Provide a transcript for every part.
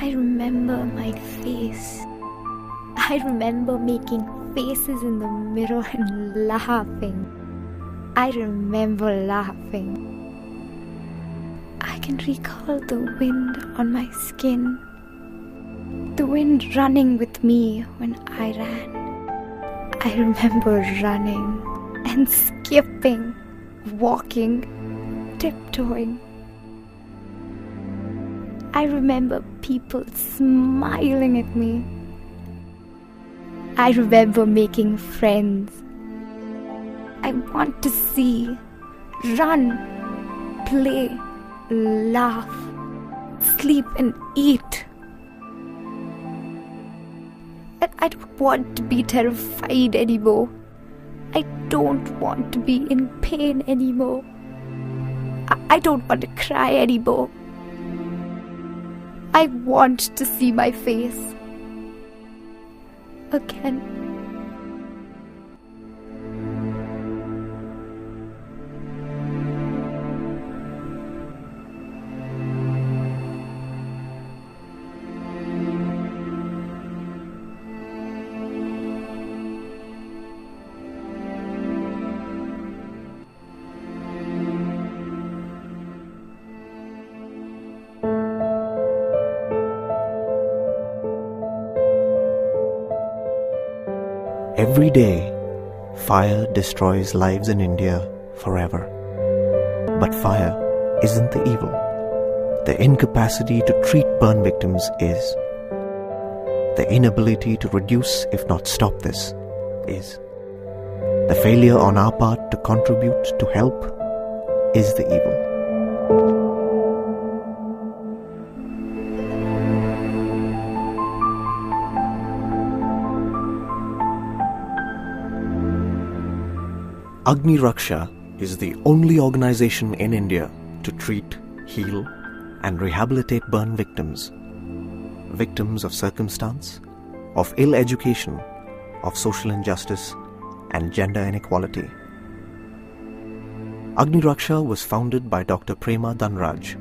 I remember my face. I remember making faces in the mirror and laughing. I remember laughing. I can recall the wind on my skin, the wind running with me when I ran. I remember running and skipping, walking, tiptoeing. I remember people smiling at me. I remember making friends. I want to see, run, play, laugh, sleep and eat. I don't want to be terrified anymore. I don't want to be in pain anymore. I don't want to cry anymore. I want to see my face again. Every day, fire destroys lives in India forever. But fire isn't the evil. The incapacity to treat burn victims is. The inability to reduce, if not stop this, is. The failure on our part to contribute to help is the evil. Agni Raksha is the only organization in India to treat, heal, and rehabilitate burn victims. Victims of circumstance, of ill education, of social injustice, and gender inequality. Agni Raksha was founded by Dr. Prema Dhanraj,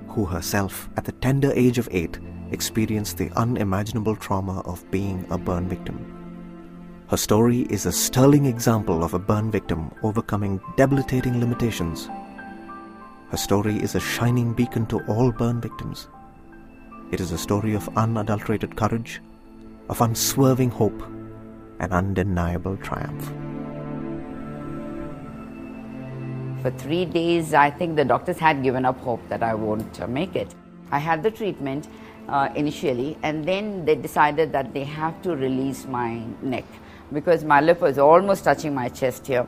who herself, at the tender age of 8, experienced the unimaginable trauma of being a burn victim. Her story is a sterling example of a burn victim overcoming debilitating limitations. Her story is a shining beacon to all burn victims. It is a story of unadulterated courage, of unswerving hope, and undeniable triumph. For 3 days, I think the doctors had given up hope that I won't make it. I had the treatment initially, and then they decided that they have to release my neck, because my lip was almost touching my chest here.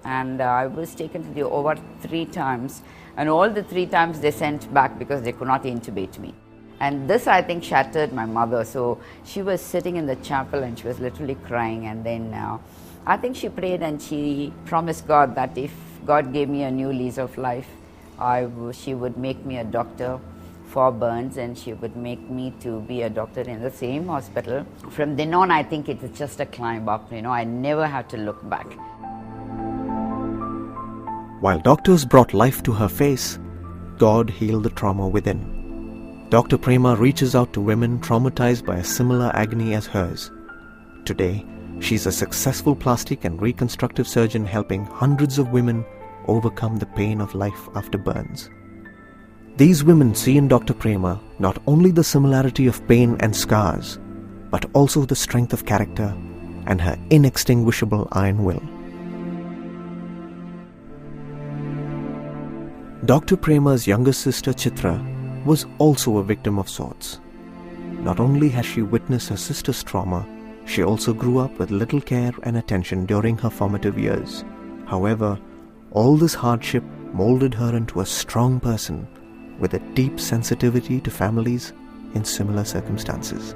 And I was taken to the OR 3 times, and all the 3 times they sent back because they could not intubate me. And this, I think, shattered my mother. So she was sitting in the chapel and she was literally crying. And then I think she prayed and she promised God that if God gave me a new lease of life, she would make me a doctor for burns, and she would make me to be a doctor in the same hospital. From then on, I think it's just a climb up. I never had to look back. While doctors brought life to her face, God healed the trauma within. Dr. Prema reaches out to women traumatized by a similar agony as hers. Today, she's a successful plastic and reconstructive surgeon helping hundreds of women overcome the pain of life after burns. These women see in Dr. Prema not only the similarity of pain and scars, but also the strength of character and her inextinguishable iron will. Dr. Prema's younger sister Chitra was also a victim of sorts. Not only has she witnessed her sister's trauma, she also grew up with little care and attention during her formative years. However, all this hardship molded her into a strong person with a deep sensitivity to families in similar circumstances.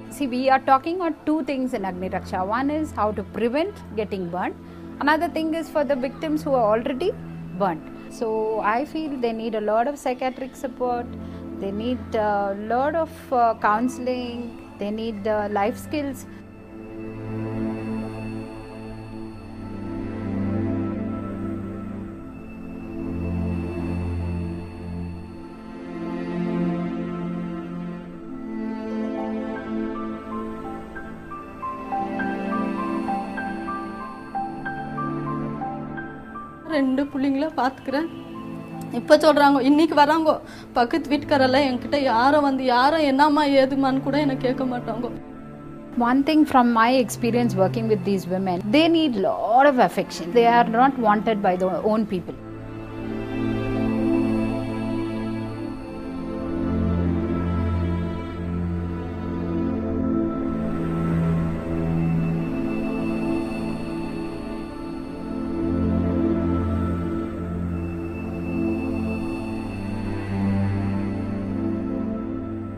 See, we are talking on 2 things in Agni Raksha. One is how to prevent getting burnt. Another thing is for the victims who are already burnt. So I feel they need a lot of psychiatric support, they need a lot of counseling, they need life skills. 2 பிள்ளைங்கள பார்த்துக்கிறேன். இப்போ சொல்கிறாங்க, இன்றைக்கி வராங்க பக்கத்து வீட்டுக்காரெல்லாம் என்கிட்ட யாரும் என்னம்மா ஏதுமான்னு கூட எனக்கு கேட்க மாட்டாங்க. One thing from my experience working with these women, they need lot of affection. They are not wanted by their own people.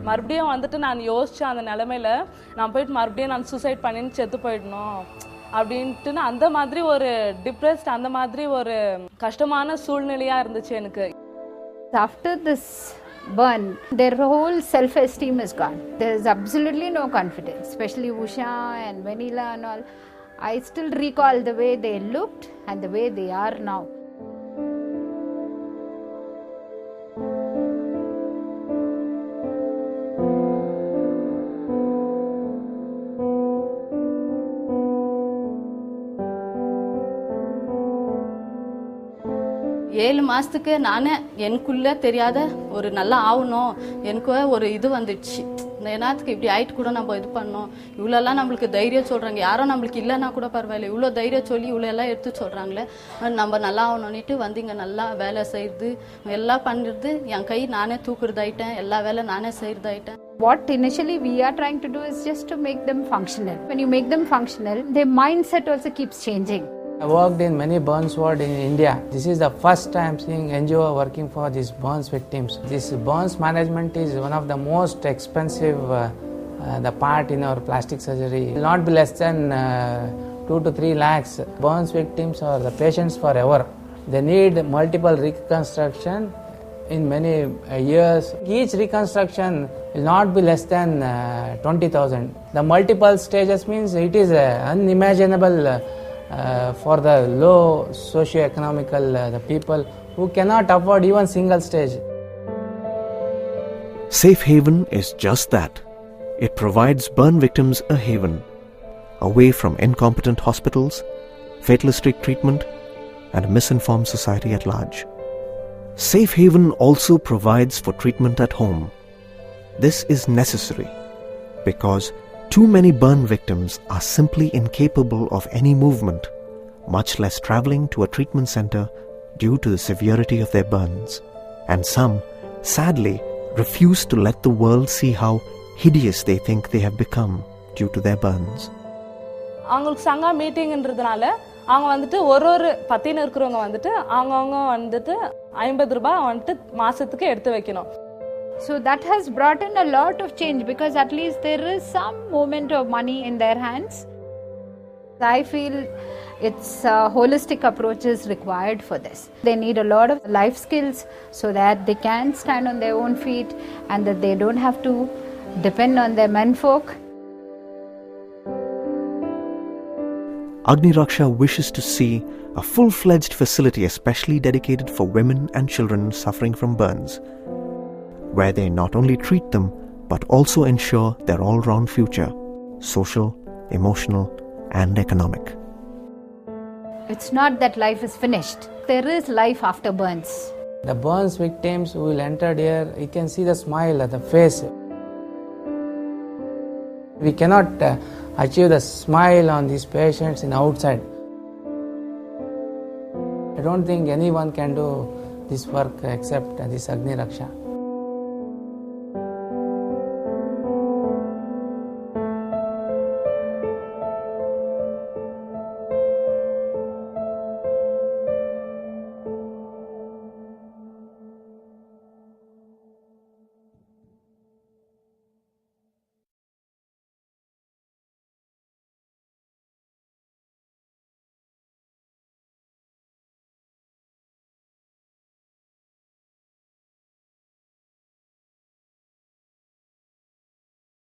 மறுபடியும் வந்துட்டு நான் யோசித்தேன் அந்த நிலமையில நான் போயிட்டு மறுபடியும் நான் சூசைட் பண்ணின்னு செத்து போயிடணும் அப்படின்ட்டு அந்த மாதிரி ஒரு டிப்ரெஸ்ட் அந்த மாதிரி ஒரு கஷ்டமான சூழ்நிலையாக இருந்துச்சு எனக்கு. After this burn, their whole self-esteem is gone. There is absolutely no confidence, especially Usha and Vanilla and all. I still recall the way they looked and the way they are now. ஏழு மாதத்துக்கு நானே எனக்குள்ளே தெரியாத ஒரு நல்லா ஆகணும் எனக்கு ஒரு இது வந்துடுச்சு. என்னத்துக்கு இப்படி ஆகிட்டு கூட நம்ம இது பண்ணோம், இவ்வளோலாம் நம்மளுக்கு தைரியம் சொல்கிறாங்க, யாரும் நம்மளுக்கு இல்லைன்னா கூட பரவாயில்ல, இவ்வளோ தைரியம் சொல்லி இவ்வளோ எல்லாம் எடுத்து சொல்கிறாங்களே, நம்ம நல்லா ஆகணும்னுட்டு வந்து இங்கே நல்லா வேலை செய்கிறது எல்லாம் பண்ணுறது, என் கை நானே தூக்குறதாயிட்டேன், எல்லா வேலை நானே செய்கிறதாயிட்டேன். What initially we are trying to do is just to make them functional. When you make them functional, their mindset also keeps changing. I worked in many burns wards in India. This is the first time seeing NGO working for these burns victims. This burns management is one of the most expensive the part in our plastic surgery. It will not be less than 2 to 3 lakhs. Burns victims are the patients forever. They need multiple reconstruction in many years. Each reconstruction will not be less than 20,000. The multiple stages means it is unimaginable for the low socio-economical the people who cannot afford even single stage. Safe Haven is just that. It provides burn victims a haven, away from incompetent hospitals, fatalistic treatment, and a misinformed society at large. Safe Haven also provides for treatment at home. This is necessary because too many burn victims are simply incapable of any movement, much less traveling to a treatment center due to the severity of their burns. And some, sadly, refuse to let the world see how hideous they think they have become due to their burns. அவங்களுக்கு சங்கா மீட்டிங்ன்றதுனால அவங்க வந்துட்டு ஒரு பத்தின்னு இருக்கிறவங்க வந்துட்டு அவங்கவுங்க வந்துட்டு 50 ரூபாய் வந்துட்டு மாசத்துக்கு எடுத்து வைக்கணும். So that has brought in a lot of change because at least there is some movement of money in their hands. I feel it's a holistic approach is required for this. They need a lot of life skills so that they can stand on their own feet and that they don't have to depend on their menfolk. Agni Raksha wishes to see a full-fledged facility especially dedicated for women and children suffering from burns, where they not only treat them but also ensure their all-round future, social, emotional and economic. It's not that life is finished. There is life after burns. The burns victims who will enter here, you can see the smile at the face. We cannot achieve the smile on these patients in outside. I don't think anyone can do this work except this Agni Raksha.